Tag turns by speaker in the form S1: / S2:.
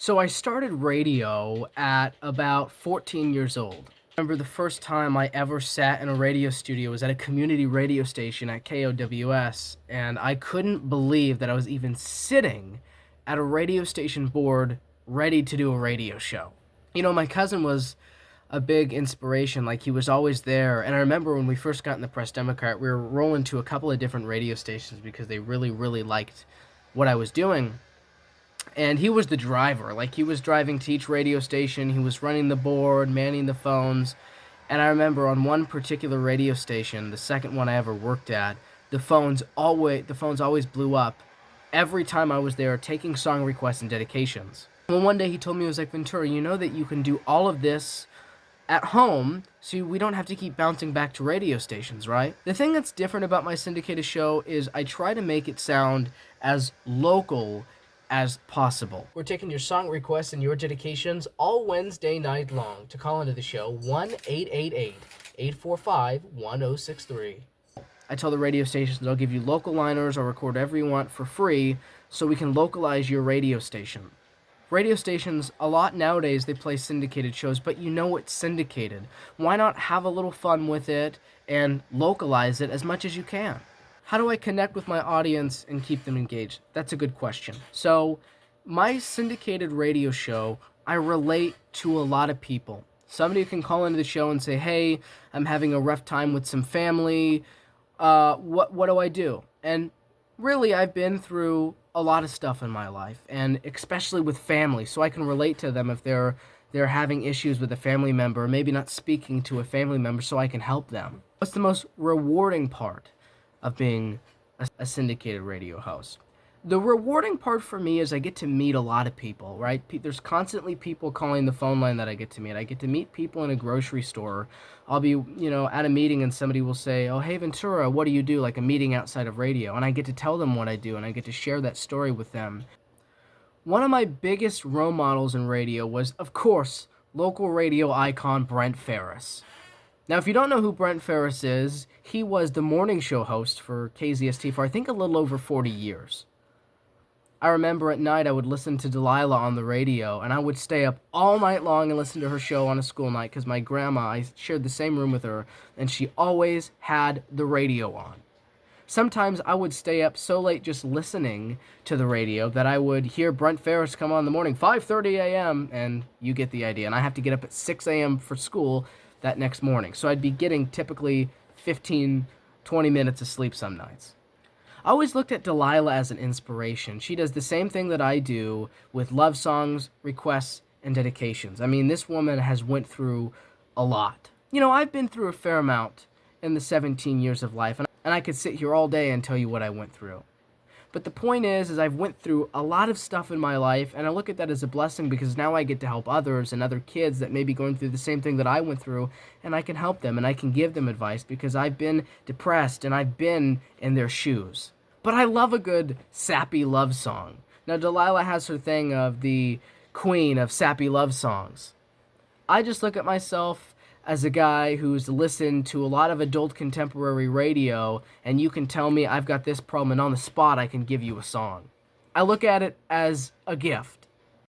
S1: So I started radio at about 14 years old. I remember the first time I ever sat in a radio studio was at a community radio station at KOWS, and I couldn't believe that I was even sitting at a radio station board ready to do a radio show. My cousin was a big inspiration. Like, he was always there. And I remember when we first got in the Press Democrat, we were rolling to a couple of different radio stations because they really, really liked what I was doing. And he was the driver. Like, he was driving to each radio station. He was running the board, manning the phones. And I remember on one particular radio station, the second one I ever worked at, the phones always blew up every time I was there taking song requests and dedications. Well, one day he told me, he was like, Ventura, you know that you can do all of this at home, so we don't have to keep bouncing back to radio stations, right? The thing that's different about my syndicated show is I try to make it sound as local as possible. We're taking your song requests and your dedications all Wednesday night long. To call into the show, 1-888-845-1063. I tell the radio stations I'll give you local liners or record whatever you want for free so we can localize your radio station. Radio stations, a lot nowadays, they play syndicated shows, but you know it's syndicated. Why not have a little fun with it and localize it as much as you can? How do I connect with my audience and keep them engaged? That's a good question. So, my syndicated radio show, I relate to a lot of people. Somebody can call into the show and say, hey, I'm having a rough time with some family. What do I do? And really, I've been through a lot of stuff in my life, and especially with family, so I can relate to them if they're having issues with a family member, or maybe not speaking to a family member, so I can help them. What's the most rewarding part of being a syndicated radio host? The rewarding part for me is I get to meet a lot of people, right? There's constantly people calling the phone line that I get to meet. I get to meet people in a grocery store. I'll be, at a meeting and somebody will say, oh, hey, Ventura, what do you do? Like a meeting outside of radio. And I get to tell them what I do, and I get to share that story with them. One of my biggest role models in radio was, of course, local radio icon Brent Ferris. Now, if you don't know who Brent Ferris is, he was the morning show host for KZST for, I think, a little over 40 years. I remember at night I would listen to Delilah on the radio, and I would stay up all night long and listen to her show on a school night because my grandma, I shared the same room with her, and she always had the radio on. Sometimes I would stay up so late just listening to the radio that I would hear Brent Ferris come on in the morning, 5:30 a.m., and you get the idea. And I have to get up at 6 a.m. for school that next morning. So I'd be getting typically 15, 20 minutes of sleep some nights. I always looked at Delilah as an inspiration. She does the same thing that I do with love songs, requests, and dedications. I mean, this woman has went through a lot. I've been through a fair amount in the 17 years of life, and I could sit here all day and tell you what I went through. But the point is I've went through a lot of stuff in my life, and I look at that as a blessing because now I get to help others and other kids that may be going through the same thing that I went through, and I can help them and I can give them advice because I've been depressed and I've been in their shoes. But I love a good sappy love song. Now, Delilah has her thing of the queen of sappy love songs. I just look at myself as a guy who's listened to a lot of adult contemporary radio, and you can tell me I've got this problem, and on the spot I can give you a song. I look at it as a gift.